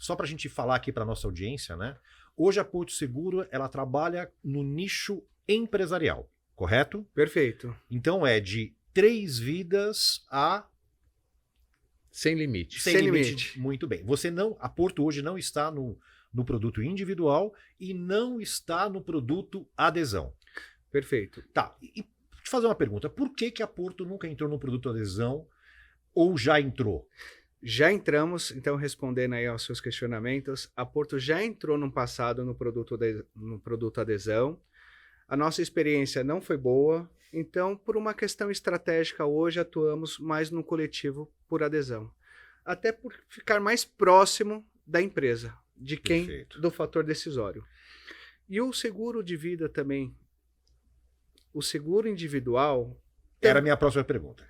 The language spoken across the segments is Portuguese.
só para a gente falar aqui para nossa audiência, né? Hoje a Porto Seguro, ela trabalha no nicho empresarial, correto? Perfeito. Então é de 3 vidas a... Sem limite. Sem limite. Muito bem. A Porto hoje não está no produto individual e não está no produto adesão. Perfeito. Tá. E te fazer uma pergunta. Por que a Porto nunca entrou no produto adesão ou já entrou? Já entramos, então respondendo aí aos seus questionamentos, a Porto já entrou no passado no produto adesão. A nossa experiência não foi boa, então por uma questão estratégica hoje atuamos mais no coletivo por adesão. Até por ficar mais próximo da empresa, de quem, Perfeito. do fator decisório. E o seguro de vida também, o seguro individual... Era a minha próxima pergunta.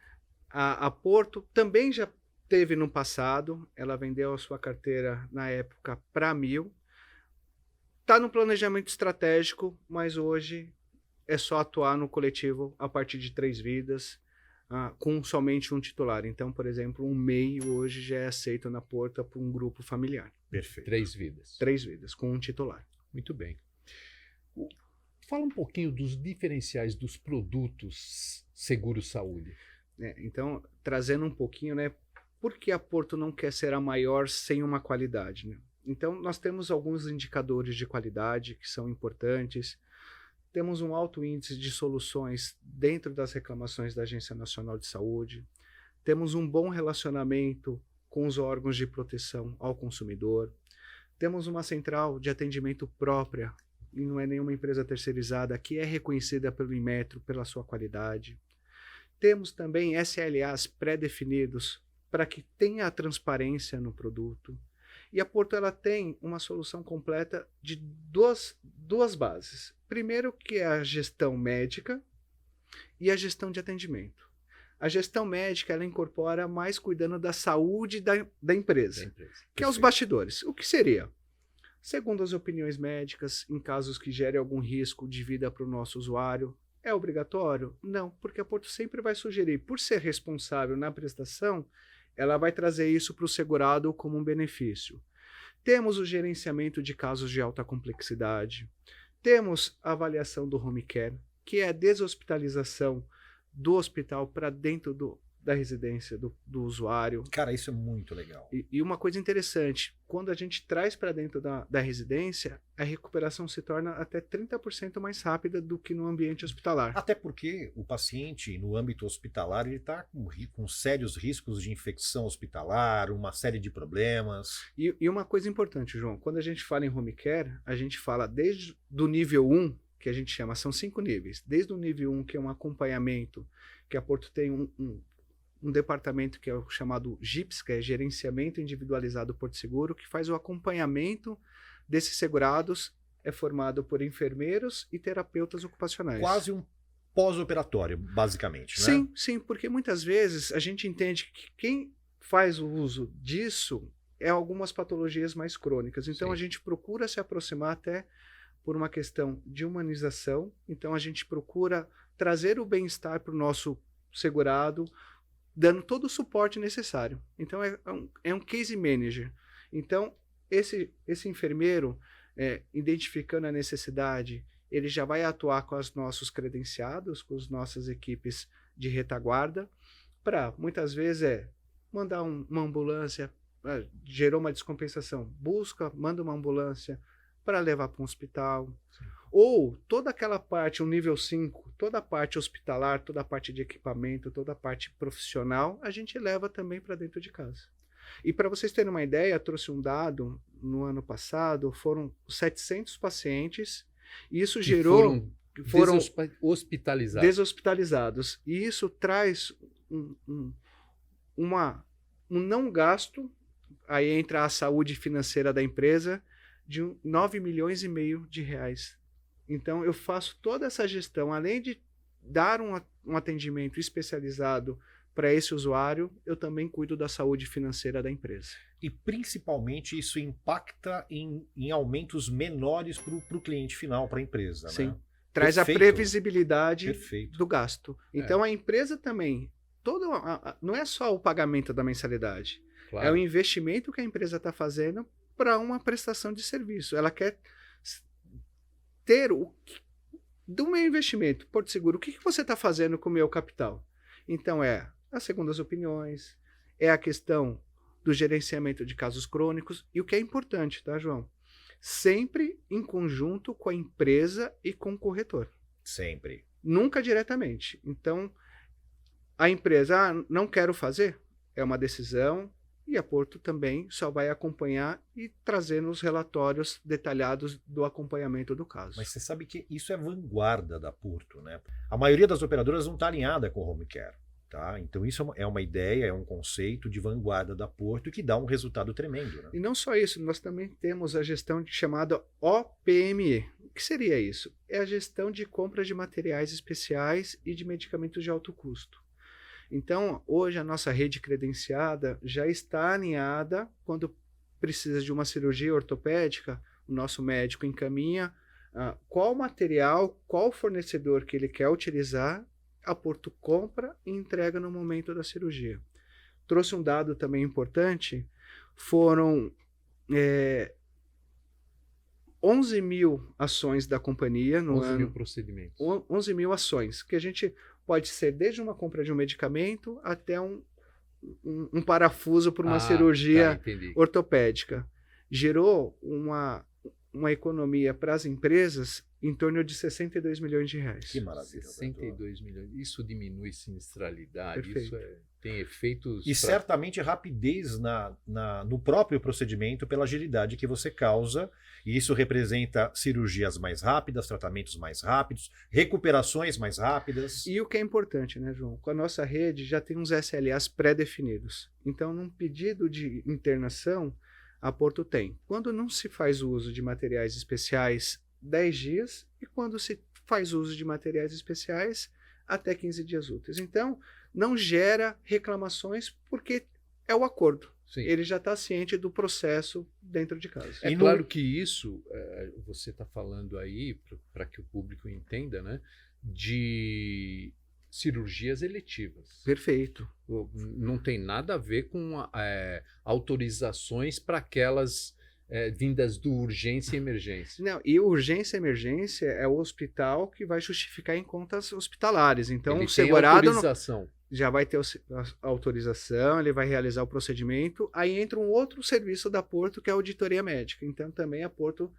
A Porto também já teve no passado, ela vendeu a sua carteira na época para 1.000. Está no planejamento estratégico, mas hoje é só atuar no coletivo a partir de 3 vidas, com somente um titular. Então, por exemplo, um MEI hoje já é aceito na Porto por um grupo familiar. Perfeito. 3 vidas. 3 vidas, com um titular. Muito bem. Fala um pouquinho dos diferenciais dos produtos seguro-saúde. Então, trazendo um pouquinho, né? Por que a Porto não quer ser a maior sem uma qualidade, né? Então, nós temos alguns indicadores de qualidade que são importantes. Temos um alto índice de soluções dentro das reclamações da Agência Nacional de Saúde. Temos um bom relacionamento com os órgãos de proteção ao consumidor. Temos uma central de atendimento própria, e não é nenhuma empresa terceirizada, que é reconhecida pelo Inmetro pela sua qualidade. Temos também SLAs pré-definidos para que tenha a transparência no produto. E a Porto ela tem uma solução completa de duas bases. Primeiro, que é a gestão médica e a gestão de atendimento. A gestão médica ela incorpora mais cuidando da saúde da empresa, que é os bastidores. O que seria? Segundo as opiniões médicas, em casos que gerem algum risco de vida para o nosso usuário, é obrigatório? Não, porque a Porto sempre vai sugerir, por ser responsável na prestação, ela vai trazer isso para o segurado como um benefício. Temos o gerenciamento de casos de alta complexidade. Temos a avaliação do home care, que é a deshospitalização do hospital para dentro da residência do usuário. Cara, isso é muito legal. E uma coisa interessante, quando a gente traz para dentro da residência, a recuperação se torna até 30% mais rápida do que no ambiente hospitalar. Até porque o paciente, no âmbito hospitalar, ele está com sérios riscos de infecção hospitalar, uma série de problemas. E uma coisa importante, João, quando a gente fala em home care, a gente fala desde do nível 1, que a gente chama, são 5 níveis. Desde o nível 1, que é um acompanhamento, que a Porto tem um departamento que é o chamado GIPS, que é Gerenciamento Individualizado Porto Seguro, que faz o acompanhamento desses segurados, é formado por enfermeiros e terapeutas ocupacionais. Quase um pós-operatório, basicamente, né? Sim, sim, porque muitas vezes a gente entende que quem faz o uso disso é algumas patologias mais crônicas. Então, Sim. A gente procura se aproximar até por uma questão de humanização. Então, a gente procura trazer o bem-estar para o nosso segurado, dando todo o suporte necessário. Então, é um case manager. Então, esse enfermeiro, identificando a necessidade, ele já vai atuar com os nossos credenciados, com as nossas equipes de retaguarda, para, muitas vezes, mandar uma ambulância, gerou uma descompensação, manda uma ambulância para levar para um hospital. Sim. Ou toda aquela parte, o nível 5, toda a parte hospitalar, toda a parte de equipamento, toda a parte profissional, a gente leva também para dentro de casa. E para vocês terem uma ideia, trouxe um dado, no ano passado, foram 700 pacientes, e isso gerou... Foram hospitalizados. Deshospitalizados. E isso traz um não gasto, aí entra a saúde financeira da empresa, de 9 milhões e meio de reais. Então, eu faço toda essa gestão, além de dar um atendimento especializado para esse usuário, eu também cuido da saúde financeira da empresa. E, principalmente, isso impacta em aumentos menores para o cliente final, para a empresa. Sim. Né? Traz Perfeito. a previsibilidade Perfeito. do gasto. Então, a empresa também, não é só o pagamento da mensalidade, Claro. é o investimento que a empresa está fazendo para uma prestação de serviço. Ela quer ter do meu investimento, Porto Seguro, o que você está fazendo com o meu capital? Então, as segundas opiniões, é a questão do gerenciamento de casos crônicos, e o que é importante, tá, João? Sempre em conjunto com a empresa e com o corretor. Sempre. Nunca diretamente. Então, a empresa, não quero fazer, é uma decisão, e a Porto também só vai acompanhar e trazer nos relatórios detalhados do acompanhamento do caso. Mas você sabe que isso é vanguarda da Porto, né? A maioria das operadoras não está alinhada com o home care. Tá? Então isso é uma ideia, é um conceito de vanguarda da Porto que dá um resultado tremendo. Né? E não só isso, nós também temos a gestão chamada OPME. O que seria isso? É a gestão de compra de materiais especiais e de medicamentos de alto custo. Então, hoje a nossa rede credenciada já está alinhada. Quando precisa de uma cirurgia ortopédica, o nosso médico encaminha qual material, qual fornecedor que ele quer utilizar, a Porto compra e entrega no momento da cirurgia. Trouxe um dado também importante, foram 11 mil ações da companhia no 11 ano. mil procedimentos. 11 mil ações, que a gente pode ser desde uma compra de um medicamento até um parafuso para uma cirurgia ortopédica. Gerou uma economia para as empresas em torno de 62 milhões de reais. Que maravilha. 62 milhões. Isso diminui sinistralidade, Perfeito. isso tem efeitos... E certamente rapidez no próprio procedimento pela agilidade que você causa, e isso representa cirurgias mais rápidas, tratamentos mais rápidos, recuperações mais rápidas. E o que é importante, né, João? Com a nossa rede já tem uns SLAs pré-definidos. Então, num pedido de internação, a Porto tem. Quando não se faz uso de materiais especiais, 10 dias, e quando se faz uso de materiais especiais, até 15 dias úteis. Então, não gera reclamações porque é o acordo. Sim. Ele já está ciente do processo dentro de casa. É claro que isso, você está falando aí, para que o público entenda, né, de cirurgias eletivas. Perfeito. Não tem nada a ver com autorizações para aquelas vindas do urgência e emergência. Não, e urgência e emergência é o hospital que vai justificar em contas hospitalares. Então, ele o segurado tem autorização. já vai ter a autorização, ele vai realizar o procedimento. Aí entra um outro serviço da Porto, que é a auditoria médica. Então, também a Porto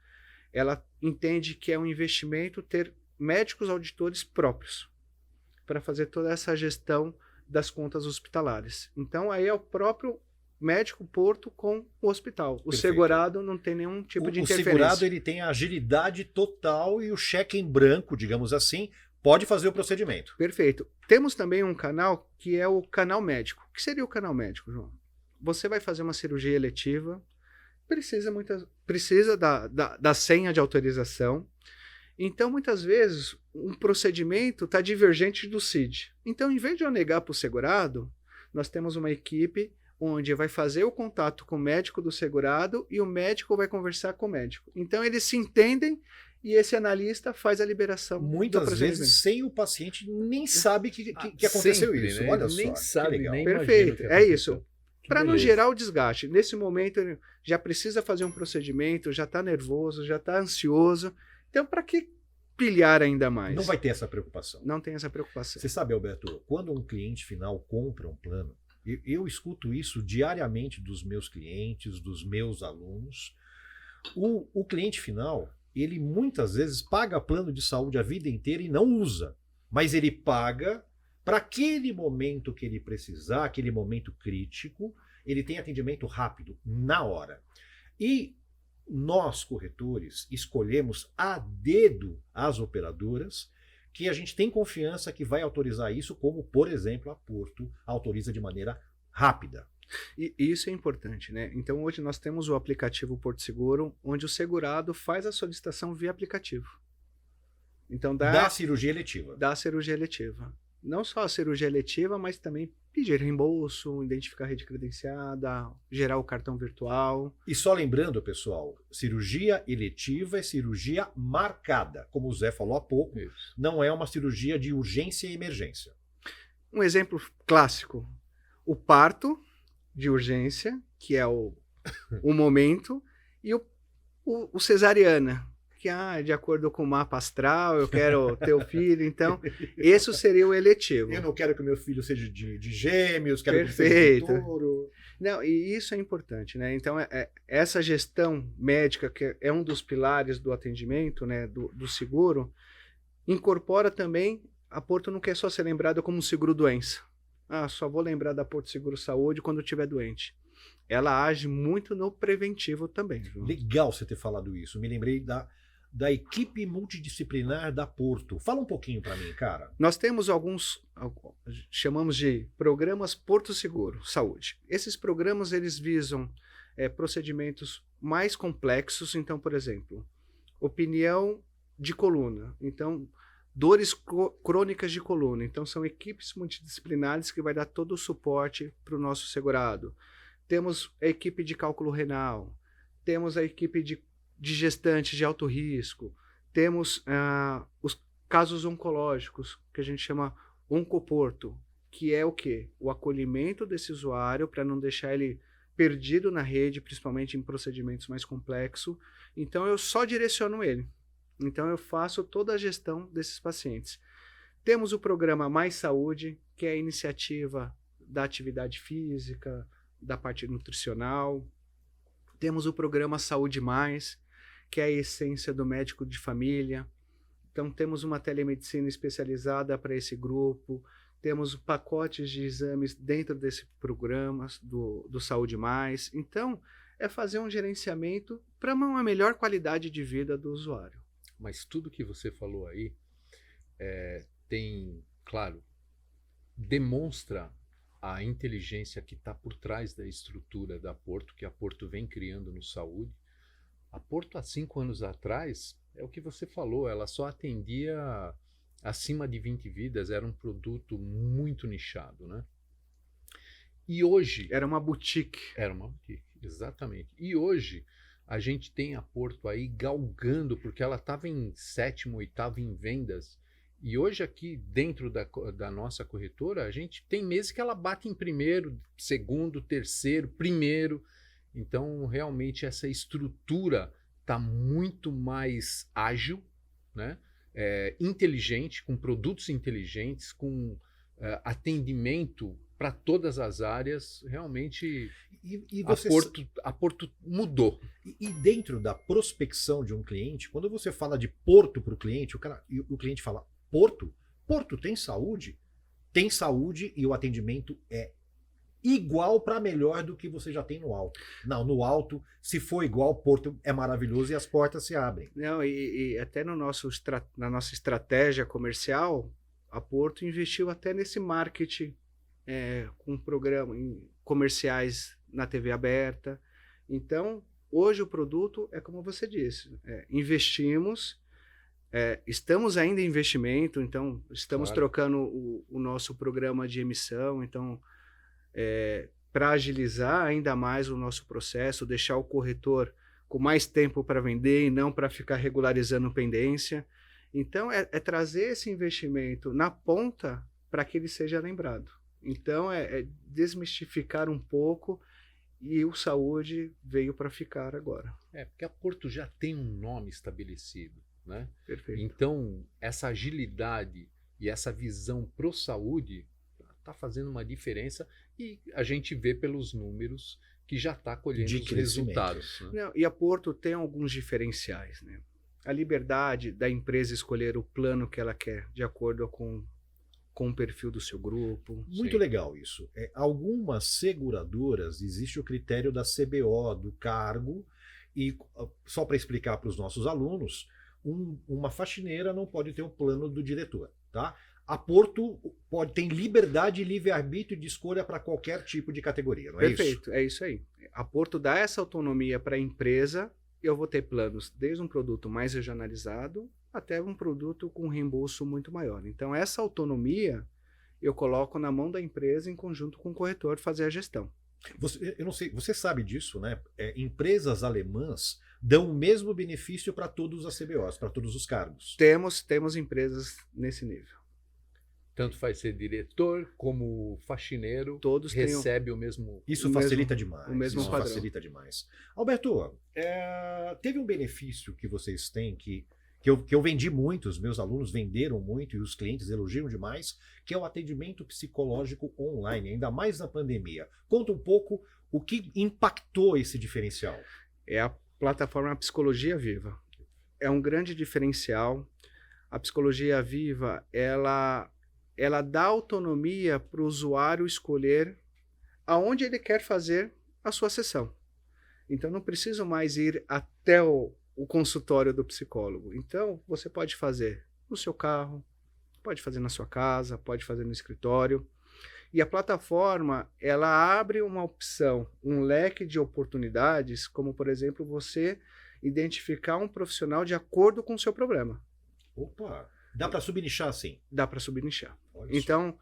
ela entende que é um investimento ter médicos auditores próprios para fazer toda essa gestão das contas hospitalares. Então, aí é o próprio médico Porto com o hospital. O Perfeito. segurado não tem nenhum tipo de interferência. O segurado ele tem a agilidade total e o cheque em branco, digamos assim, pode fazer o procedimento. Perfeito. Temos também um canal que é o canal médico. O que seria o canal médico, João? Você vai fazer uma cirurgia eletiva, precisa da senha de autorização. Então, muitas vezes, um procedimento está divergente do CID. Então, em vez de eu negar para o segurado, nós temos uma equipe onde vai fazer o contato com o médico do segurado e o médico vai conversar com o médico. Então, eles se entendem e esse analista faz a liberação. Muitas vezes, sem o paciente nem sabe que aconteceu sempre, isso. Né? Olha nem só, sabe, que legal. nem Perfeito, é isso. Para não beleza. gerar o desgaste. Nesse momento, ele já precisa fazer um procedimento, já está nervoso, já está ansioso. Então, para que pilhar ainda mais? Não vai ter essa preocupação. Não tem essa preocupação. Você sabe, Alberto, quando um cliente final compra um plano, eu escuto isso diariamente dos meus clientes, dos meus alunos. O cliente final, ele muitas vezes paga plano de saúde a vida inteira e não usa. Mas ele paga para aquele momento que ele precisar, aquele momento crítico, ele tem atendimento rápido, na hora. E nós, corretores, escolhemos a dedo as operadoras que a gente tem confiança que vai autorizar isso, como, por exemplo, a Porto autoriza de maneira rápida. E isso é importante, né? Então, hoje nós temos o aplicativo Porto Seguro, onde o segurado faz a solicitação via aplicativo. Então, da cirurgia eletiva. Da cirurgia eletiva. Não só a cirurgia eletiva, mas também pedir reembolso, identificar a rede credenciada, gerar o cartão virtual. E só lembrando, pessoal, cirurgia eletiva é cirurgia marcada. Como o Zé falou há pouco, Isso. não é uma cirurgia de urgência e emergência. Um exemplo clássico, o parto de urgência, que é o momento, E o cesariana, que de acordo com o mapa astral, eu quero ter o filho, então esse seria o eletivo. Eu não quero que o meu filho seja de gêmeos, quero Perfeito. que ele seja de touro. Não, e isso é importante, né? Então, essa gestão médica, que é um dos pilares do atendimento, né, do seguro, incorpora também, a Porto não quer só ser lembrada como um seguro-doença. Só vou lembrar da Porto Seguro Saúde quando eu estiver doente. Ela age muito no preventivo também. Viu? Legal você ter falado isso. Me lembrei da equipe multidisciplinar da Porto. Fala um pouquinho para mim, cara. Nós temos chamamos de programas Porto Seguro Saúde. Esses programas, eles visam procedimentos mais complexos. Então, por exemplo, opinião de coluna. Então, dores crônicas de coluna. Então, são equipes multidisciplinares que vai dar todo o suporte para o nosso segurado. Temos a equipe de cálculo renal, temos a equipe de gestantes de alto risco, temos os casos oncológicos, que a gente chama oncoporto, que é o quê? O acolhimento desse usuário para não deixar ele perdido na rede, principalmente em procedimentos mais complexos. Então, eu só direciono ele. Então, eu faço toda a gestão desses pacientes. Temos o programa Mais Saúde, que é a iniciativa da atividade física, da parte nutricional. Temos o programa Saúde Mais, que é a essência do médico de família. Então, temos uma telemedicina especializada para esse grupo. Temos pacotes de exames dentro desse programa do Saúde Mais. Então, é fazer um gerenciamento para uma melhor qualidade de vida do usuário. Mas tudo que você falou aí tem, claro, demonstra a inteligência que está por trás da estrutura da Porto, que a Porto vem criando no saúde. A Porto, há 5 anos atrás, é o que você falou, ela só atendia acima de 20 vidas, era um produto muito nichado, né? E hoje... Era uma boutique. Era uma boutique, exatamente. E hoje a gente tem a Porto aí galgando, porque ela estava em 7º, 8º em vendas. E hoje aqui dentro da nossa corretora, a gente tem meses que ela bate em 1º, 2º, 3º, 1º. Então, realmente, essa estrutura está muito mais ágil, né? Inteligente, com produtos inteligentes, com atendimento para todas as áreas. Realmente, a Porto mudou. E dentro da prospecção de um cliente, quando você fala de Porto para o cliente, o cliente fala, Porto? Porto tem saúde? Tem saúde e o atendimento é igual para melhor do que você já tem no alto. Não, no alto, se for igual, Porto é maravilhoso e as portas se abrem. Não, e até na nossa estratégia comercial, a Porto investiu até nesse marketing com programas comerciais na TV aberta. Então, hoje o produto é como você disse, investimos, estamos ainda em investimento, então estamos trocando o nosso programa de emissão, então para agilizar ainda mais o nosso processo, deixar o corretor com mais tempo para vender e não para ficar regularizando pendência. Então, é trazer esse investimento na ponta para que ele seja lembrado. Então, é desmistificar um pouco e o saúde veio para ficar agora. Porque a Porto já tem um nome estabelecido, né? Perfeito. Então, essa agilidade e essa visão pro saúde está fazendo uma diferença e a gente vê pelos números que já está colhendo os resultados. Né? Não, e a Porto tem alguns diferenciais, né? A liberdade da empresa escolher o plano que ela quer, de acordo com o perfil do seu grupo. Muito legal isso. Algumas seguradoras, existe o critério da CBO, do cargo, e só para explicar para os nossos alunos, uma faxineira não pode ter o plano do diretor, tá? A Porto tem liberdade e livre-arbítrio de escolha para qualquer tipo de categoria, não é isso? Perfeito, é isso aí. A Porto dá essa autonomia para a empresa. Eu vou ter planos desde um produto mais regionalizado até um produto com reembolso muito maior. Então, essa autonomia eu coloco na mão da empresa em conjunto com o corretor fazer a gestão. Eu não sei, você sabe disso, né? Empresas alemãs dão o mesmo benefício para todos as CBOs, para todos os cargos. Temos empresas nesse nível. Tanto faz ser diretor como faxineiro, Todos têm recebe o mesmo... Isso o facilita mesmo- demais. o mesmo isso padrão. facilita demais. Alberto, teve um benefício que vocês têm que eu vendi muito, os meus alunos venderam muito e os clientes elogiam demais, que é o atendimento psicológico online, ainda mais na pandemia. Conta um pouco o que impactou esse diferencial. É a plataforma Psicologia Viva. É um grande diferencial. A Psicologia Viva, ela dá autonomia para o usuário escolher aonde ele quer fazer a sua sessão. Então, não preciso mais ir até o consultório do psicólogo. Então, você pode fazer no seu carro, pode fazer na sua casa, pode fazer no escritório. E a plataforma, ela abre uma opção, um leque de oportunidades, como, por exemplo, você identificar um profissional de acordo com o seu problema. Opa, dá para subnichar assim. Dá para subnichar. Olha só. Então,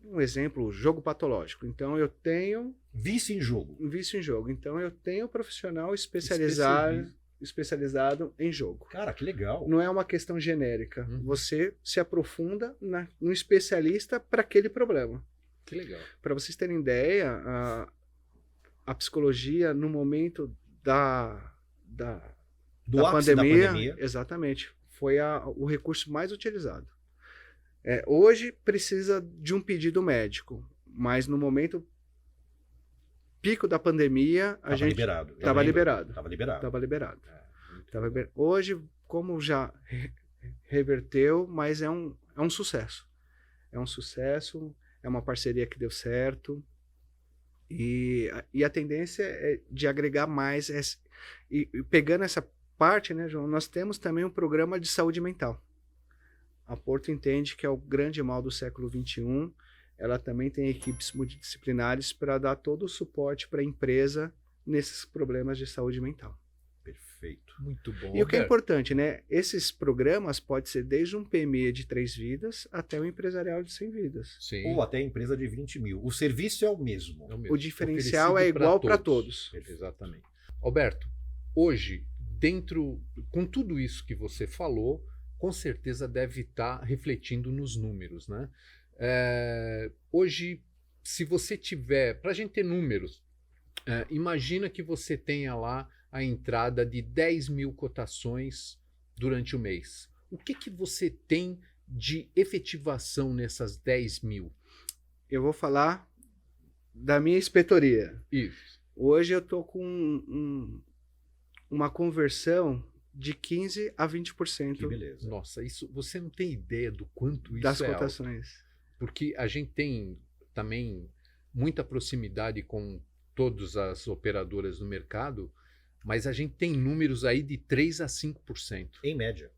um exemplo, jogo patológico. Então, eu tenho Vício em jogo. um vício em jogo. Então, eu tenho um profissional Especialista. especializado em jogo. Cara, que legal. Não é uma questão genérica. Uhum. Você se aprofunda no especialista para aquele problema. Que legal. Para vocês terem ideia, a psicologia, no momento Do da ápice da pandemia. exatamente, foi o recurso mais utilizado. Hoje precisa de um pedido médico, mas no momento pico da pandemia, a Tava gente liberado. tava liberado. Tava liberado. estava liberado. Muito Tava legal. liber- Hoje, como já reverteu, mas é um sucesso. É um sucesso, é uma parceria que deu certo. E a tendência é de agregar mais. E pegando essa parte, né, João, nós temos também um programa de saúde mental. A Porto entende que é o grande mal do século XXI. Ela também tem equipes multidisciplinares para dar todo o suporte para a empresa nesses problemas de saúde mental. Perfeito. Muito bom. E o que é Alberto. importante, né? Esses programas pode ser desde um PME de 3 vidas até um empresarial de 100 vidas. Sim. Ou até empresa de 20 mil. O serviço é o mesmo. É o mesmo. O diferencial Oferecido é igual para todos. Exatamente. Alberto, hoje, com tudo isso que você falou, com certeza deve estar refletindo nos números, né? Hoje, se você tiver, para a gente ter números, imagina que você tenha lá a entrada de 10 mil cotações durante o mês. O que você tem de efetivação nessas 10 mil? Eu vou falar da minha inspetoria. Isso. Hoje eu estou com uma conversão de 15% a Que 20% beleza. Nossa, isso você não tem ideia do quanto das isso é alto. cotações. Porque a gente tem também muita proximidade com todas as operadoras do mercado, mas a gente tem números aí de 3 a 5%, Em média.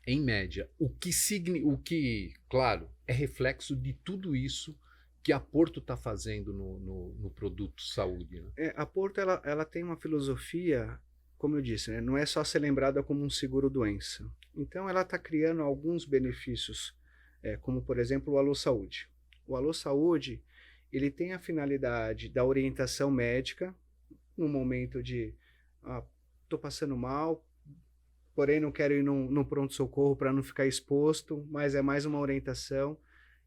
em média. O que, claro, é reflexo de tudo isso que a Porto está fazendo no produto saúde. Né? A Porto ela tem uma filosofia, como eu disse, né? Não é só ser lembrada como um seguro-doença. Então ela está criando alguns benefícios, como por exemplo o Alô Saúde. O Alô Saúde ele tem a finalidade da orientação médica no momento de estou passando mal, porém não quero ir no pronto-socorro para não ficar exposto, mas é mais uma orientação.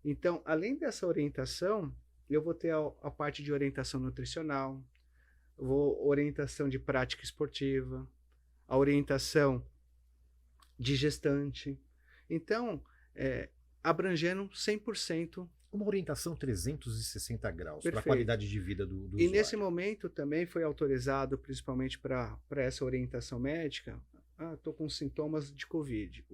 Então, além dessa orientação, eu vou ter a parte de orientação nutricional, orientação de prática esportiva, a orientação de gestante. Então, abrangendo 100%. Uma orientação 360 graus para a Perfeito. qualidade de vida do E usuário. nesse momento também foi autorizado, principalmente para essa orientação médica, estou com sintomas de Covid.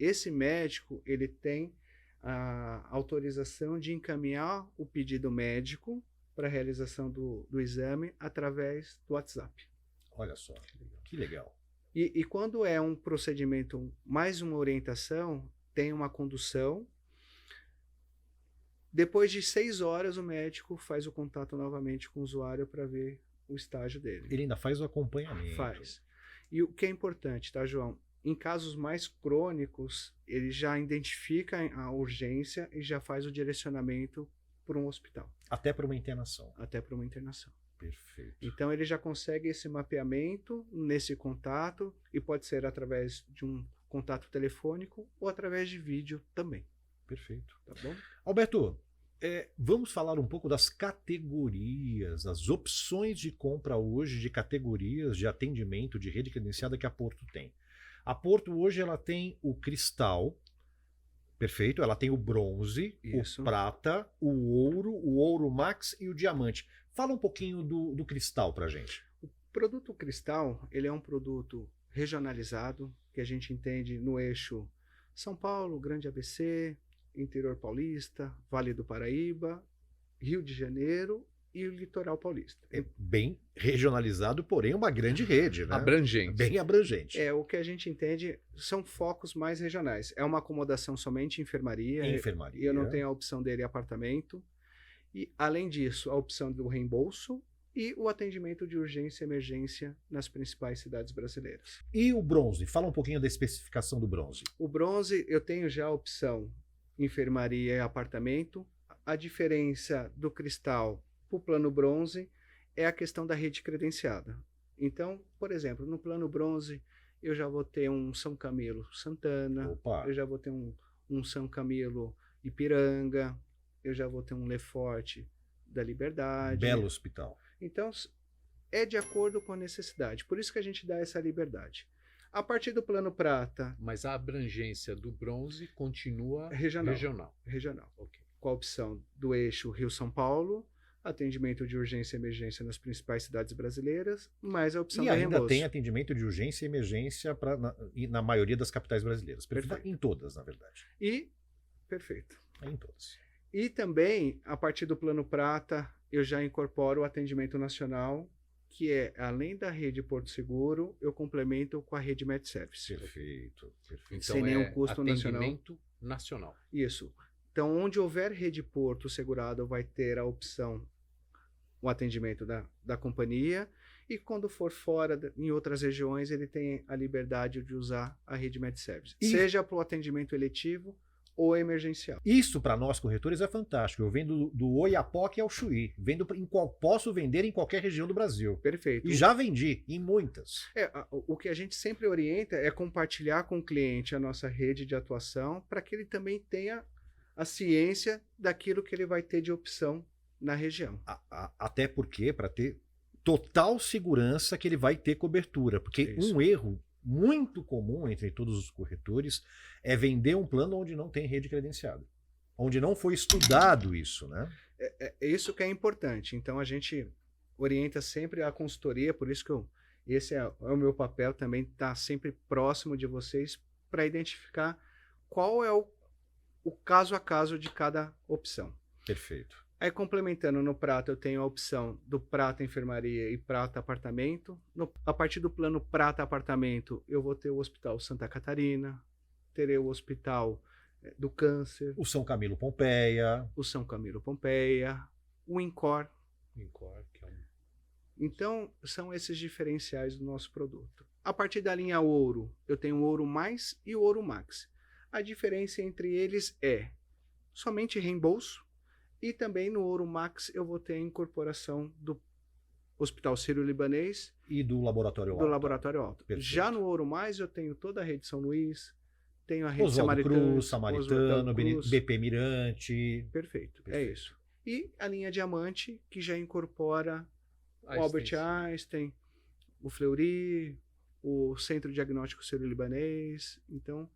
Esse médico ele tem a autorização de encaminhar o pedido médico para a realização do exame através do WhatsApp. Olha só, que legal. E quando é um procedimento, mais uma orientação, tem uma condução. Depois de 6 horas, o médico faz o contato novamente com o usuário para ver o estágio dele. Ele ainda faz o acompanhamento. Faz. E o que é importante, tá, João? Em casos mais crônicos, ele já identifica a urgência e já faz o direcionamento para um hospital, Até para uma internação. até para uma internação. Perfeito. Então, ele já consegue esse mapeamento nesse contato e pode ser através de um contato telefônico ou através de vídeo também, Perfeito. tá bom? Alberto, vamos falar um pouco das categorias, as opções de compra hoje de categorias de atendimento de rede credenciada que a Porto tem. A Porto hoje ela tem o cristal, perfeito, ela tem o bronze, Isso. o prata, o ouro max e o diamante. Fala um pouquinho do cristal pra gente. O produto cristal, ele é um produto regionalizado, que a gente entende no eixo São Paulo, Grande ABC, Interior Paulista, Vale do Paraíba, Rio de Janeiro e o Litoral Paulista. É bem regionalizado, porém uma grande rede, né? Abrangente. Bem abrangente. O que a gente entende são focos mais regionais. É uma acomodação somente em enfermaria. Enfermaria. E eu não tenho a opção dele apartamento. E, além disso, a opção do reembolso e o atendimento de urgência e emergência nas principais cidades brasileiras. E o bronze? Fala um pouquinho da especificação do bronze. O bronze, eu tenho já a opção enfermaria e apartamento. A diferença do cristal para o plano bronze é a questão da rede credenciada. Então, por exemplo, no plano bronze, eu já vou ter um São Camilo Santana, Opa. eu já vou ter um São Camilo Ipiranga, eu já vou ter um Lefort da Liberdade. Belo hospital. Então, é de acordo com a necessidade. Por isso que a gente dá essa liberdade. A partir do plano prata, Mas a abrangência do bronze continua regional. Ok. Com a opção do eixo Rio-São Paulo, atendimento de urgência e emergência nas principais cidades brasileiras, mais a opção E da ainda reembolso. tem atendimento de urgência e emergência na maioria das capitais brasileiras. Perfeito. Em todas, na verdade. Perfeito. Em todas. E também, a partir do plano prata, eu já incorporo o atendimento nacional, que é, além da rede Porto Seguro, eu complemento com a rede MedService. Perfeito. Então Sem nenhum custo atendimento nacional. Isso. Então, onde houver rede Porto segurada, vai ter a opção, o atendimento da companhia. E quando for fora, em outras regiões, ele tem a liberdade de usar a rede MedService. Seja para o atendimento eletivo ou emergencial. Isso, para nós corretores, é fantástico. Eu vendo do Oiapoque ao Chuí. Posso vender em qualquer região do Brasil. Perfeito. E já vendi em muitas. O que a gente sempre orienta é compartilhar com o cliente a nossa rede de atuação para que ele também tenha a ciência daquilo que ele vai ter de opção na região. Até porque, para ter total segurança que ele vai ter cobertura. Porque um erro muito comum entre todos os corretores é vender um plano onde não tem rede credenciada. Onde não foi estudado isso, né? É isso que é importante. Então a gente orienta sempre a consultoria, por isso que esse é o meu papel também, estar sempre próximo de vocês para identificar qual é o caso a caso de cada opção. Perfeito. Aí, complementando no prata, eu tenho a opção do prata enfermaria e prata apartamento. A partir do plano prata apartamento, eu vou ter o Hospital Santa Catarina, terei o Hospital do Câncer, O São Camilo Pompeia. o São Camilo Pompeia, o INCOR. Que é Então, são esses diferenciais do nosso produto. A partir da linha ouro, eu tenho o ouro mais e o ouro max. A diferença entre eles é somente reembolso. E também no Ouro Max eu vou ter a incorporação do Hospital Sírio-Libanês E do Laboratório Alta. Laboratório Alto. Perfeito. Já no Ouro Mais eu tenho toda a rede São Luís, tenho a rede Oswaldo Cruz, Samaritano, Oswaldo Cruz. BP Mirante. Perfeito, é Perfeito. isso. E a linha Diamante, que já incorpora a o Albert extensão. Einstein, o Fleury, o Centro Diagnóstico Sírio-Libanês. Então,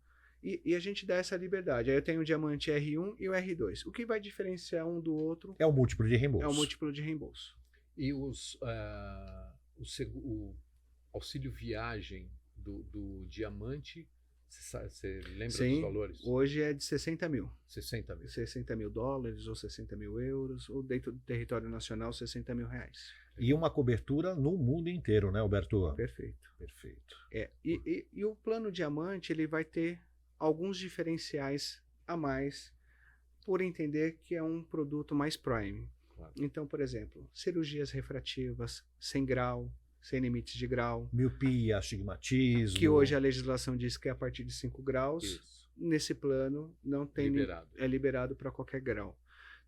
e a gente dá essa liberdade. Aí eu tenho o Diamante R1 e o R2. O que vai diferenciar um do outro É o múltiplo de reembolso. é o múltiplo de reembolso. E o auxílio viagem do diamante, você lembra Sim, dos valores? hoje é de 60 mil. 60 mil. 60 mil dólares ou 60 mil euros, ou dentro do território nacional, 60 mil reais. E uma cobertura no mundo inteiro, né, Alberto? Perfeito. Perfeito. E o plano diamante, ele vai ter alguns diferenciais a mais por entender que é um produto mais prime. Claro. Então, por exemplo, cirurgias refrativas, sem grau, sem limites de grau, Miopia, astigmatismo. que hoje a legislação diz que é a partir de 5 graus. Isso. Nesse plano não tem Liberado. é liberado para qualquer grau.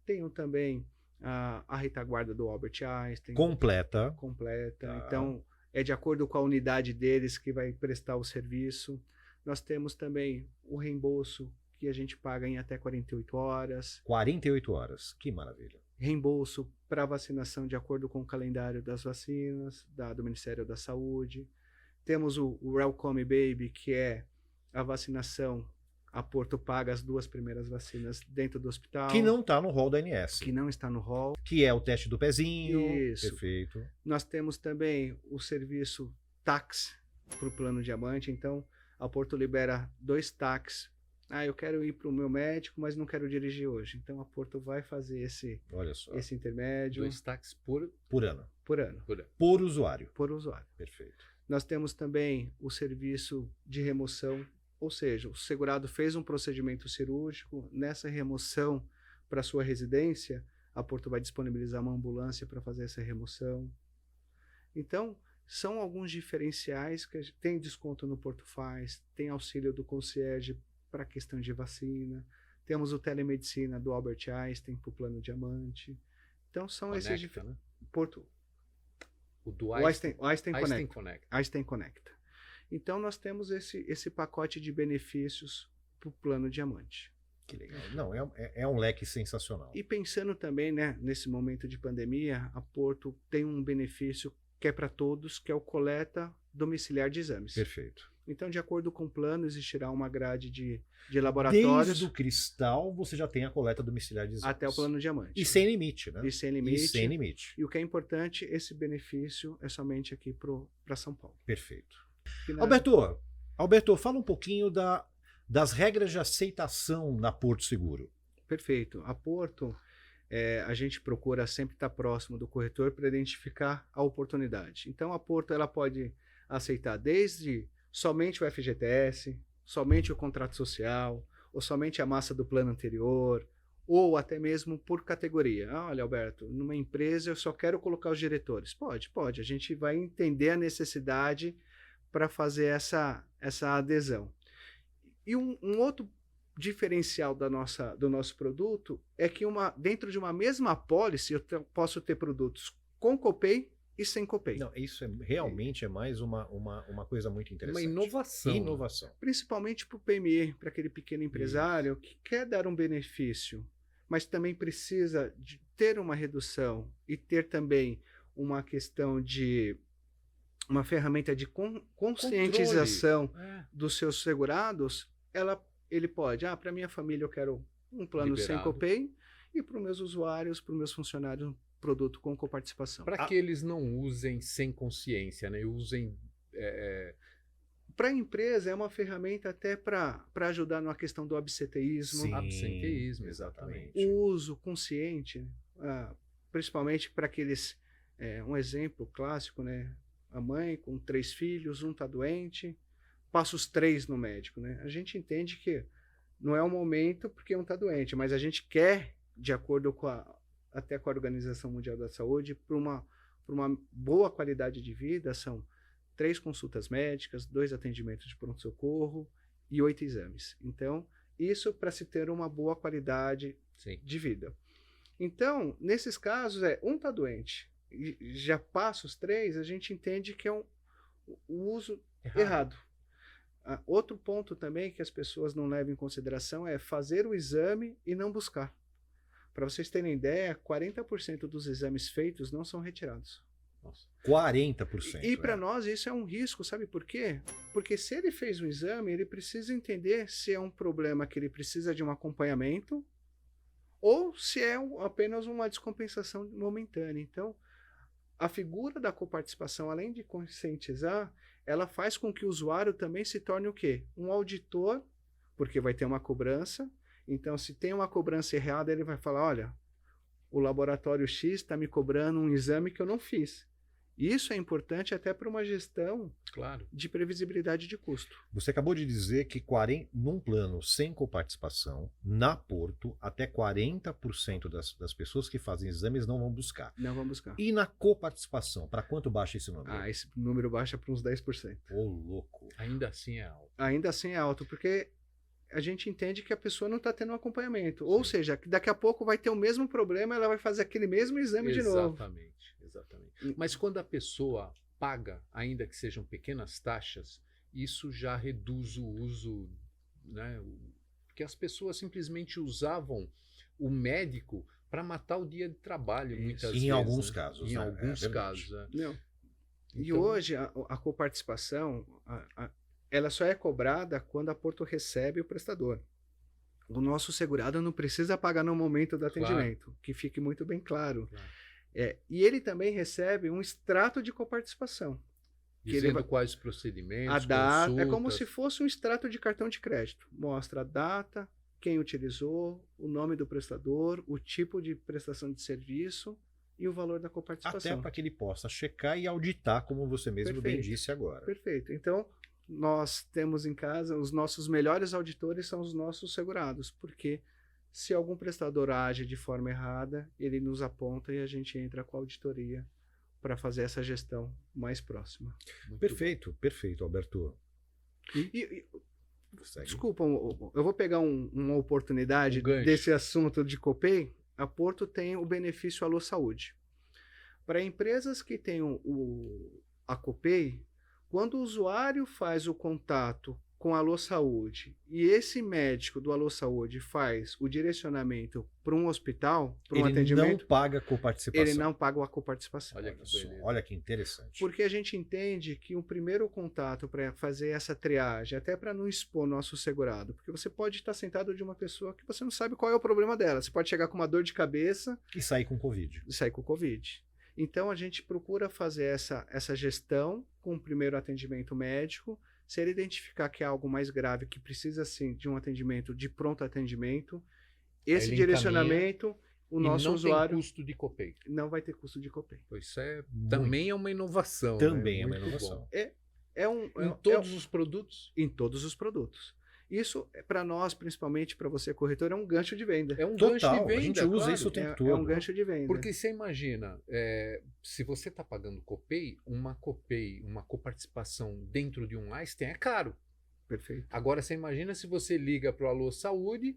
Tenho também a retaguarda do Albert Einstein Completa. completa. Tá. Então é de acordo com a unidade deles que vai prestar o serviço. Nós temos também o reembolso, que a gente paga em até 48 horas. 48 horas, que maravilha. Reembolso para vacinação de acordo com o calendário das vacinas do Ministério da Saúde. Temos o Welcome Baby, que é a vacinação. A Porto paga as 2 primeiras vacinas dentro do hospital. Que não está no rol da ANS. Que não está no rol. Que é o teste do pezinho. Isso. Perfeito. Nós temos também o serviço TAX para o plano Diamante. Então, a Porto libera 2 TAX. Eu quero ir para o meu médico, mas não quero dirigir hoje. Então, a Porto vai fazer esse intermédio. 2 táxis por ano. Por ano. Por usuário. Por usuário. Perfeito. Nós temos também o serviço de remoção. Ou seja, o segurado fez um procedimento cirúrgico, nessa remoção para sua residência, a Porto vai disponibilizar uma ambulância para fazer essa remoção. Então, são alguns diferenciais que tem desconto no Porto Faz, tem auxílio do concierge para a questão de vacina, temos o telemedicina do Albert Einstein para o plano Diamante. Então, são esses diferentes. Porto. O Einstein Connect. Einstein Connect. Então, nós temos esse pacote de benefícios para o plano Diamante. Que legal. Não, é um leque sensacional. E pensando também, né, nesse momento de pandemia, a Porto tem um benefício que é para todos, que é o coleta domiciliar de exames. Perfeito. Então, de acordo com o plano, existirá uma grade de laboratórios. Desde o cristal, você já tem a coleta domiciliar de exames. Até o plano Diamante. E sem limite, né? E sem limite. E o que é importante, esse benefício é somente aqui para São Paulo. Perfeito. Alberto, fala um pouquinho das regras de aceitação na Porto Seguro. Perfeito. A Porto, a gente procura sempre estar próximo do corretor para identificar a oportunidade. Então, a Porto ela pode aceitar desde somente o FGTS, somente o contrato social, ou somente a massa do plano anterior, ou até mesmo por categoria. Olha, Alberto, numa empresa eu só quero colocar os diretores. Pode. A gente vai entender a necessidade para fazer essa adesão. E um outro diferencial do nosso produto é que dentro de uma mesma apólice eu posso ter produtos com copay e sem copay. Não, isso realmente é mais uma coisa muito interessante. Uma inovação. Principalmente para o PME, para aquele pequeno empresário que quer dar um benefício, mas também precisa de ter uma redução e ter também uma questão de uma ferramenta de conscientização dos seus segurados. Ele pode, para minha família eu quero um plano sem copay e para os meus usuários, para os meus funcionários, um produto com coparticipação. Para que eles não usem sem consciência, né? Usem... Para a empresa é uma ferramenta até para ajudar na questão do absenteísmo. Sim, absenteísmo, exatamente. O uso consciente, principalmente para aqueles... um exemplo clássico, né? A mãe com 3 filhos, um está doente, passa os 3 no médico, né? A gente entende que não é o momento porque um está doente, mas a gente quer, de acordo até com a Organização Mundial da Saúde, para uma boa qualidade de vida, são 3 consultas médicas, 2 atendimentos de pronto-socorro e 8 exames. Então, isso para se ter uma boa qualidade de vida. Então, nesses casos, um está doente, e já passa os 3, a gente entende que é o uso errado. Outro ponto também que as pessoas não levam em consideração é fazer o exame e não buscar. Para vocês terem ideia, 40% dos exames feitos não são retirados. Nossa. 40%. E para nós isso é um risco, sabe por quê? Porque se ele fez um exame, ele precisa entender se é um problema que ele precisa de um acompanhamento ou se é apenas uma descompensação momentânea. Então, a figura da coparticipação, além de conscientizar, ela faz com que o usuário também se torne o quê? Um auditor, porque vai ter uma cobrança. Então, se tem uma cobrança errada, ele vai falar, olha, o laboratório X está me cobrando um exame que eu não fiz. Isso é importante até para uma gestão de previsibilidade de custo. Você acabou de dizer que num plano sem coparticipação, na Porto, até 40% das pessoas que fazem exames não vão buscar. Não vão buscar. E na coparticipação, para quanto baixa esse número? Esse número baixa para uns 10%. Ô, louco. Ainda assim é alto. Ainda assim é alto, porque a gente entende que a pessoa não está tendo um acompanhamento. Sim. Ou seja, que daqui a pouco vai ter o mesmo problema, ela vai fazer aquele mesmo exame de novo. Exatamente. Mas quando a pessoa paga, ainda que sejam pequenas taxas, isso já reduz o uso, né? Porque as pessoas simplesmente usavam o médico para matar o dia de trabalho, muitas vezes. Em alguns né? casos. Em né? alguns É verdade. casos. É. Não. E Então, hoje a coparticipação, ela só é cobrada quando a Porto recebe o prestador. O nosso segurado não precisa pagar no momento do atendimento, que fique muito bem claro. Claro. E ele também recebe um extrato de coparticipação. dizendo quais os procedimentos, A data é como consultas. se fosse um extrato de cartão de crédito. Mostra a data, quem utilizou, o nome do prestador, o tipo de prestação de serviço e o valor da coparticipação. Até para que ele possa checar e auditar, como você mesmo bem Perfeito. disse agora. Perfeito. Então, nós temos em casa, os nossos melhores auditores são os nossos segurados, porque se algum prestador age de forma errada, ele nos aponta e a gente entra com a auditoria para fazer essa gestão mais próxima. Muito Perfeito, perfeito, Alberto. Segue. Desculpa, eu vou pegar uma oportunidade Um gancho. desse assunto de Copay. A Porto tem o benefício Alô Saúde. Para empresas que têm a Copay, quando o usuário faz o contato com a Alô Saúde e esse médico do Alô Saúde faz o direcionamento para um hospital, para um Ele atendimento, não paga coparticipação. ele não paga a coparticipação. Olha que Só, beleza. olha que interessante. Porque a gente entende que o primeiro contato para fazer essa triagem, até para não expor nosso segurado, porque você pode estar sentado de uma pessoa que você não sabe qual é o problema dela. Você pode chegar com uma dor de cabeça E sair com Covid. e sair com Covid. Então a gente procura fazer essa gestão com o primeiro atendimento médico. Se ele identificar que é algo mais grave, que precisa sim de um atendimento de pronto atendimento, esse ele direcionamento, o E nosso não usuário tem custo de Copay. não vai ter custo de Copay. Isso é, Muito. também é uma inovação. Também né? é uma Muito inovação. bom. Em Em todos os produtos? em todos os produtos. Isso, para nós, principalmente para você, corretor, é um gancho de venda. É um gancho Total, de venda, a gente usa claro. isso o tempo É todo. um gancho de venda. Porque você imagina, se você está pagando Copay, uma coparticipação dentro de um Einstein é caro. Perfeito. Agora você imagina se você liga para o Alô Saúde,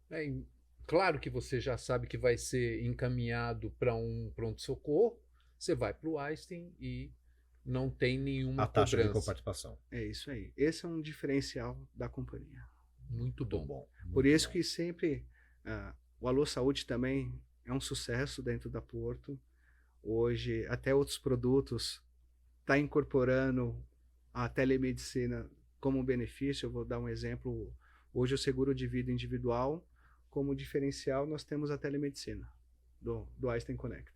né, claro que você já sabe que vai ser encaminhado para um pronto-socorro, você vai para o Einstein e não tem nenhuma A taxa de cobrança. coparticipação. É isso aí. Esse é um diferencial da companhia. Muito bom. Bom. Por muito isso bom. que sempre o Alô Saúde também é um sucesso dentro da Porto. Hoje, até outros produtos está incorporando a telemedicina como benefício. Eu vou dar um exemplo. Hoje, o seguro de vida individual, como diferencial, nós temos a telemedicina do Einstein Connect.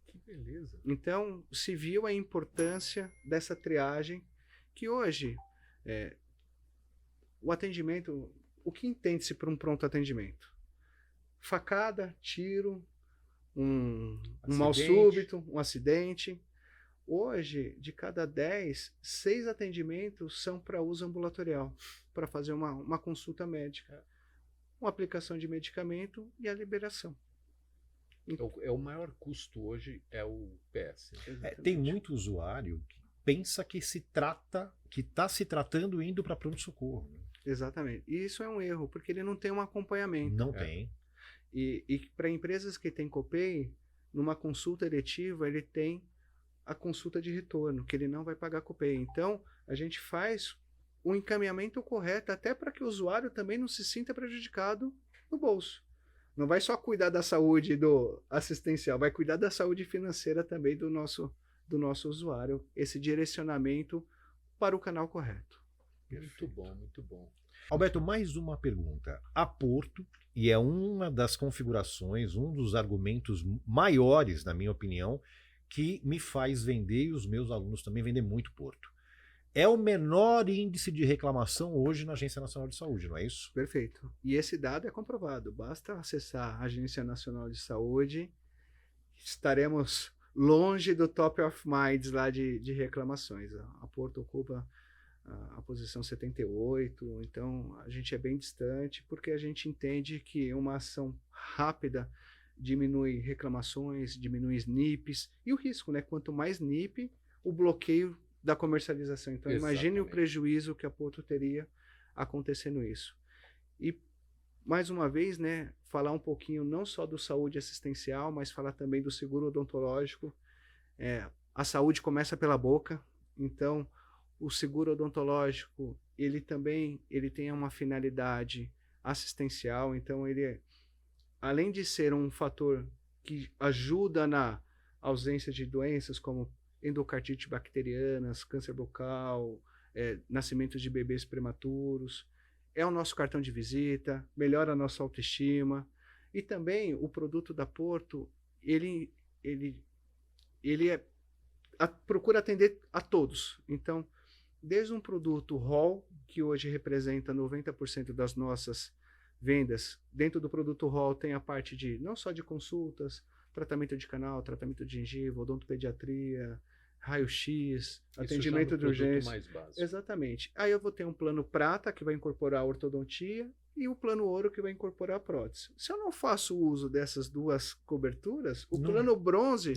Que beleza. Então, se viu a importância dessa triagem, que hoje, o atendimento, o que entende-se por um pronto atendimento? Facada, tiro, um mal Acidente. súbito, um acidente. Hoje, de cada 10, 6 atendimentos são para uso ambulatorial, para fazer uma consulta médica, uma aplicação de medicamento e a liberação. É o maior custo hoje é o PS. Tem muito usuário que pensa que está se tratando indo para pronto-socorro. Né? Exatamente. E isso é um erro, porque ele não tem um acompanhamento. Não tem. E para empresas que têm Copay, numa consulta eletiva, ele tem a consulta de retorno, que ele não vai pagar Copay. Então, a gente faz o encaminhamento correto, até para que o usuário também não se sinta prejudicado no bolso. Não vai só cuidar da saúde do assistencial, vai cuidar da saúde financeira também do nosso usuário, esse direcionamento para o canal correto. Muito bom, muito bom. Alberto, mais uma pergunta. A Porto, e é uma das configurações, um dos argumentos maiores, na minha opinião, que me faz vender, e os meus alunos também vendem muito Porto. É o menor índice de reclamação hoje na Agência Nacional de Saúde, não é isso? Perfeito. E esse dado é comprovado. Basta acessar a Agência Nacional de Saúde, estaremos longe do top of minds lá de reclamações. A Porto ocupa a posição 78, então a gente é bem distante, porque a gente entende que uma ação rápida diminui reclamações, diminui SNIPs, e o risco, né? Quanto mais NIP, o bloqueio da comercialização. Então, imagine o Exatamente. prejuízo que a Porto teria acontecendo isso. E, mais uma vez, né, falar um pouquinho não só do saúde assistencial, mas falar também do seguro odontológico. A saúde começa pela boca, então o seguro odontológico, ele tem uma finalidade assistencial, então além de ser um fator que ajuda na ausência de doenças como endocardite bacterianas, câncer bucal, nascimento de bebês prematuros, é o nosso cartão de visita, melhora a nossa autoestima. E também o produto da Porto, ele procura atender a todos. Então, desde um produto Hall, que hoje representa 90% das nossas vendas, dentro do produto Hall tem a parte de não só de consultas, tratamento de canal, tratamento de gengiva, odontopediatria, raio-x, atendimento de urgência. Mais básico. Exatamente. Aí eu vou ter um plano prata, que vai incorporar a ortodontia, e o plano ouro, que vai incorporar a prótese. Se eu não faço uso dessas duas coberturas, o plano bronze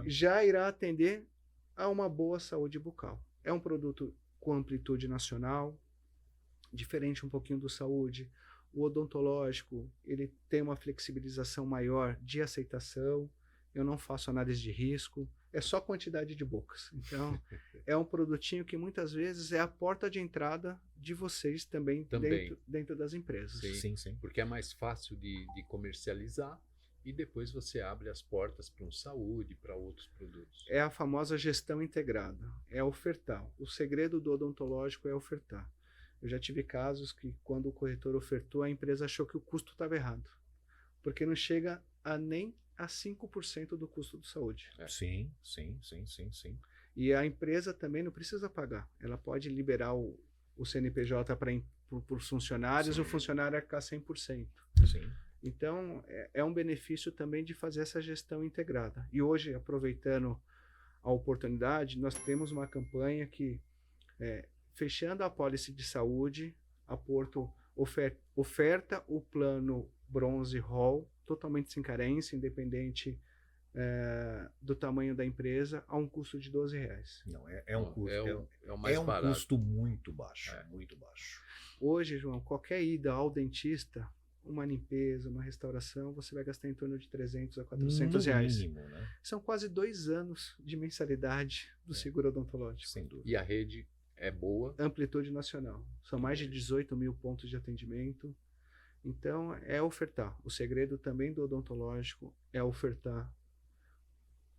já irá atender a uma boa saúde bucal. É um produto com amplitude nacional, diferente um pouquinho do saúde. O odontológico, ele tem uma flexibilização maior de aceitação. Eu não faço análise de risco, é só quantidade de bocas. Então, é um produtinho que muitas vezes é a porta de entrada de vocês também. Dentro das empresas. Sim. Porque é mais fácil de comercializar e depois você abre as portas para saúde, para outros produtos. É a famosa gestão integrada, é ofertar. O segredo do odontológico é ofertar. Eu já tive casos que, quando o corretor ofertou, a empresa achou que o custo estava errado, porque não chega nem a 5% do custo de saúde. Sim. E a empresa também não precisa pagar. Ela pode liberar o CNPJ para os funcionários, o funcionário arcar 100%. Sim. Então, é um benefício também de fazer essa gestão integrada. E hoje, aproveitando a oportunidade, nós temos uma campanha que, fechando a apólice de saúde, a Porto oferta o plano Bronze Hall, totalmente sem carência, independente do tamanho da empresa, a um custo de R$12. Não, é um custo, é o mais barato. Custo muito baixo, muito baixo. Hoje, João, qualquer ida ao dentista, uma limpeza, uma restauração, você vai gastar em torno de R$300 a R$400. Mínimo, né? São quase 2 anos de mensalidade do seguro odontológico. Sem dúvida. E a rede é boa. Amplitude nacional. São mais de 18 mil pontos de atendimento. Então, é ofertar. O segredo também do odontológico é ofertar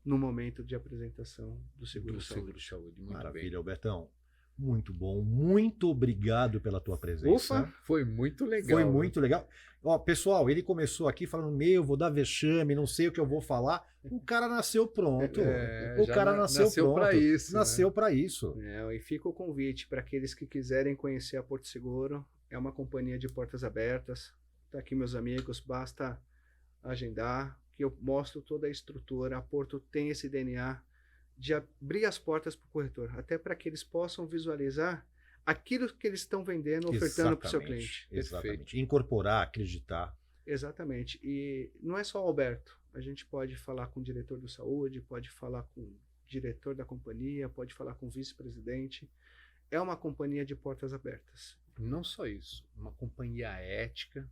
no momento de apresentação do seguro-saúde. Maravilha, Albertão. Muito bom. Muito obrigado pela tua presença. Ufa, foi muito legal. Foi muito legal. Ó, pessoal, ele começou aqui falando, vou dar vexame, não sei o que eu vou falar. O cara nasceu pronto. O cara nasceu pronto. Para isso. Nasceu para isso. E fica o convite para aqueles que quiserem conhecer a Porto Seguro. É uma companhia de portas abertas. Tá aqui, meus amigos, basta agendar, que eu mostro toda a estrutura. A Porto tem esse DNA de abrir as portas para o corretor, até para que eles possam visualizar aquilo que eles estão vendendo, ofertando para o seu cliente. Exatamente. Perfeito. Incorporar, acreditar. Exatamente. E não é só o Alberto. A gente pode falar com o diretor do saúde, pode falar com o diretor da companhia, pode falar com o vice-presidente. É uma companhia de portas abertas. Não só isso, uma companhia ética.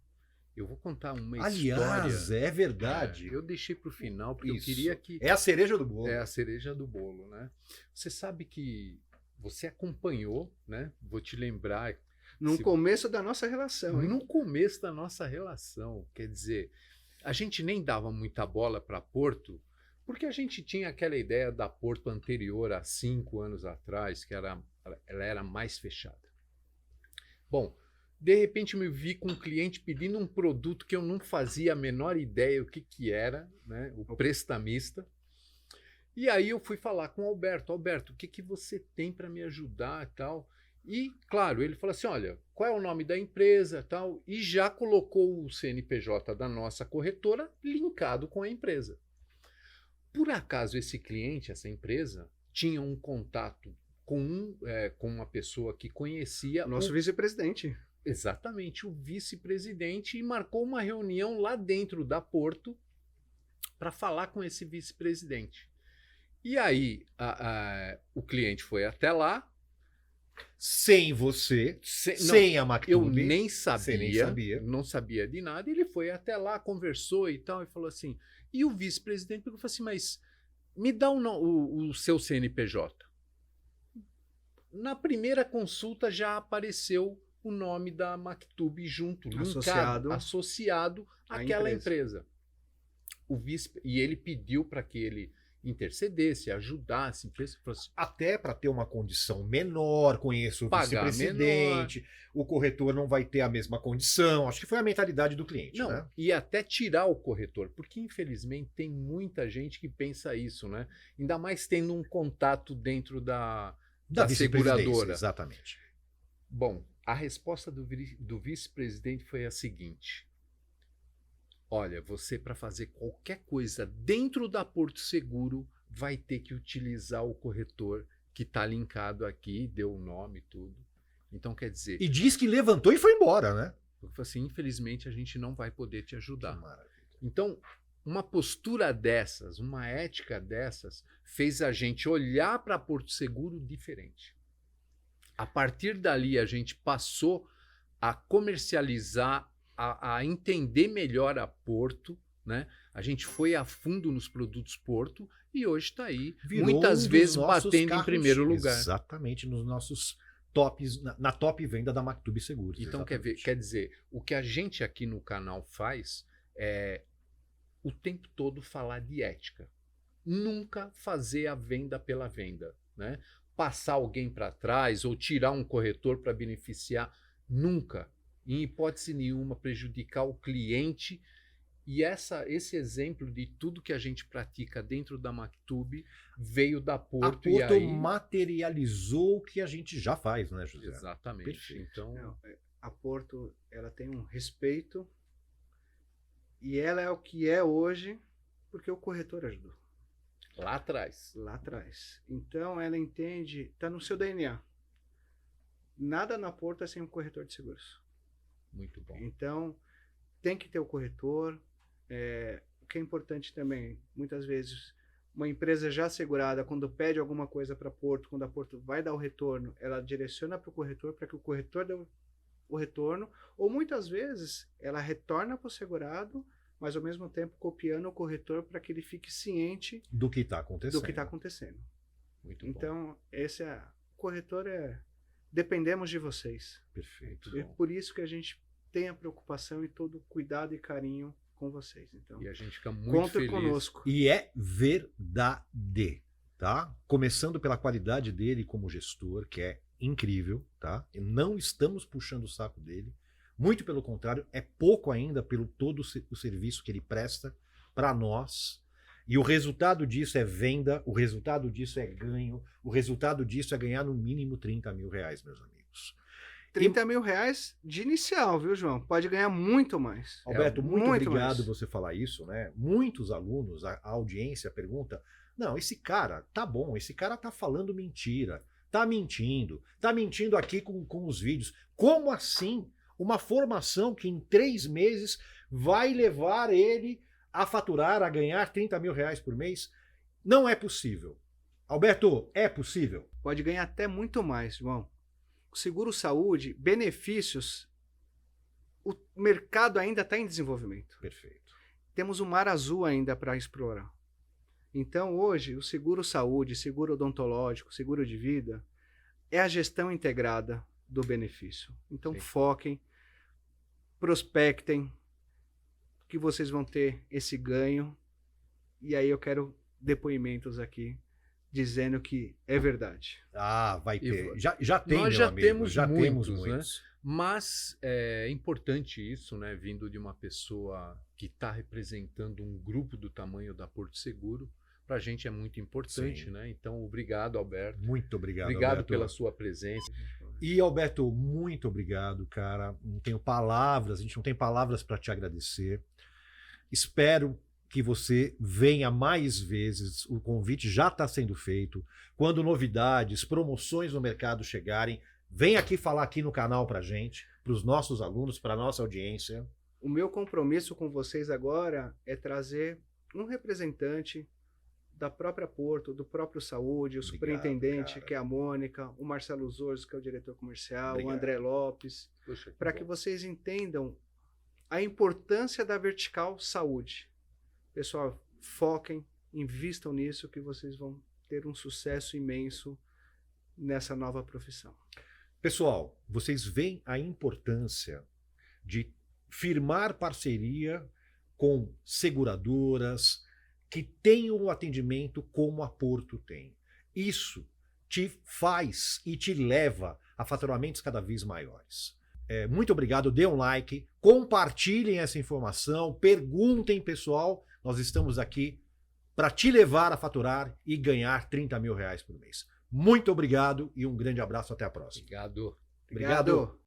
Eu vou contar uma Aliás, história. é verdade. Eu deixei para o final, porque Isso. eu queria que... É a cereja do bolo. É a cereja do bolo, né? Você sabe que você acompanhou, né? Vou te lembrar... No começo da nossa relação. Hein? No começo da nossa relação. Quer dizer, a gente nem dava muita bola para Porto, porque a gente tinha aquela ideia da Porto anterior, há 5 anos atrás, que ela era mais fechada. Bom... De repente me vi com um cliente pedindo um produto que eu não fazia a menor ideia o que era, né? O prestamista. E aí eu fui falar com o Alberto. Alberto, o que você tem para me ajudar e tal? E, claro, ele falou assim, olha, qual é o nome da empresa e tal? E já colocou o CNPJ da nossa corretora linkado com a empresa. Por acaso esse cliente, essa empresa, tinha um contato com uma pessoa que conhecia... Nosso vice-presidente. Exatamente, o vice-presidente, e marcou uma reunião lá dentro da Porto para falar com esse vice-presidente. E aí o cliente foi até lá. Sem você, sem a Mactub. Eu nem sabia, Você nem sabia. Não sabia de nada. Ele foi até lá, conversou e tal, e falou assim... E o vice-presidente falou assim, mas me dá o seu CNPJ. Na primeira consulta já apareceu o nome da Maktub junto, associado àquela empresa. E ele pediu para que ele intercedesse, ajudasse, até para ter uma condição menor, conheço o vice-presidente, o corretor não vai ter a mesma condição. Acho que foi a mentalidade do cliente. Não, né? E até tirar o corretor, porque infelizmente tem muita gente que pensa isso, né? Ainda mais tendo um contato dentro da seguradora. Exatamente. Bom, a resposta do vice-presidente foi a seguinte: olha, você para fazer qualquer coisa dentro da Porto Seguro vai ter que utilizar o corretor que está linkado aqui, deu o nome e tudo. Então quer dizer... E diz que levantou e foi embora, né? Eu falei assim, infelizmente a gente não vai poder te ajudar. Então, uma postura dessas, uma ética dessas, fez a gente olhar para Porto Seguro diferente. A partir dali a gente passou a comercializar, a entender melhor a Porto, né? A gente foi a fundo nos produtos Porto e hoje está aí, muitas vezes batendo em primeiro lugar. Exatamente, nos nossos tops, na top venda da Maktub Seguros. Então, quer dizer, o que a gente aqui no canal faz é o tempo todo falar de ética. Nunca fazer a venda pela venda, né? Passar alguém para trás ou tirar um corretor para beneficiar, nunca. Em hipótese nenhuma, prejudicar o cliente. E esse exemplo de tudo que a gente pratica dentro da Maktub veio da Porto. A Porto materializou o que a gente já faz, né, José? Exatamente. Perfeito. Então, a Porto ela tem um respeito e ela é o que é hoje porque o corretor ajudou. Lá atrás. Lá atrás. Então ela entende, está no seu DNA. Nada na Porto é sem um corretor de seguros. Muito bom. Então, tem que ter o corretor. O que é importante também, muitas vezes, uma empresa já segurada, quando pede alguma coisa para a Porto, quando a Porto vai dar o retorno, ela direciona para o corretor para que o corretor dê o retorno, ou muitas vezes ela retorna para o segurado, mas ao mesmo tempo copiando o corretor para que ele fique ciente do que está acontecendo. Muito então, corretor dependemos de vocês. Perfeito. É por isso que a gente tem a preocupação e todo cuidado e carinho com vocês. Então, e a gente fica muito feliz. Conosco. E é verdade, tá? Começando pela qualidade dele como gestor, que é incrível, tá? E não estamos puxando o saco dele. Muito pelo contrário, é pouco ainda pelo todo o serviço que ele presta para nós. E o resultado disso é venda, o resultado disso é ganho, o resultado disso é ganhar no mínimo 30 mil reais, meus amigos. 30 mil reais de inicial, viu, João? Pode ganhar muito mais. Alberto, muito obrigado você falar isso, né? Muitos alunos, a audiência pergunta, não, esse cara, tá bom, esse cara tá falando mentira, tá mentindo aqui com os vídeos. Como assim? Uma formação que em 3 meses vai levar ele a faturar, a ganhar 30 mil reais por mês? Não é possível. Alberto, é possível? Pode ganhar até muito mais, João. O seguro-saúde, benefícios, o mercado ainda está em desenvolvimento. Perfeito. Temos um mar azul ainda para explorar. Então, hoje, o seguro-saúde, seguro odontológico, seguro de vida, é a gestão integrada do benefício. Então, Sim. Foquem, prospectem, que vocês vão ter esse ganho. E aí eu quero depoimentos aqui dizendo que é verdade. Ah, vai ter. Já tem, nós meu já amigo. Temos já muitos, temos né? muitos. Mas é importante isso, né? Vindo de uma pessoa que está representando um grupo do tamanho da Porto Seguro. Para a gente é muito importante, Sim. né? Então, obrigado, Alberto. Muito obrigado, Obrigado Alberto. pela sua presença. E, Alberto, muito obrigado, cara. Não tenho palavras, a gente não tem palavras para te agradecer. Espero que você venha mais vezes. O convite já está sendo feito. Quando novidades, promoções no mercado chegarem, vem aqui falar aqui no canal para gente, para os nossos alunos, para a nossa audiência. O meu compromisso com vocês agora é trazer um representante da própria Porto, do próprio Saúde, o superintendente, cara. que é a Mônica, o Marcelo Zorzo, que é o diretor comercial, Obrigado. o André Lopes, Poxa, para que vocês entendam a importância da vertical saúde. Pessoal, foquem, invistam nisso, que vocês vão ter um sucesso imenso nessa nova profissão. Pessoal, vocês veem a importância de firmar parceria com seguradoras que tenham o atendimento como a Porto tem. Isso te faz e te leva a faturamentos cada vez maiores. Muito obrigado, dê um like, compartilhem essa informação, perguntem, pessoal. Nós estamos aqui para te levar a faturar e ganhar R$30 mil por mês. Muito obrigado e um grande abraço, até a próxima. Obrigado. Obrigado.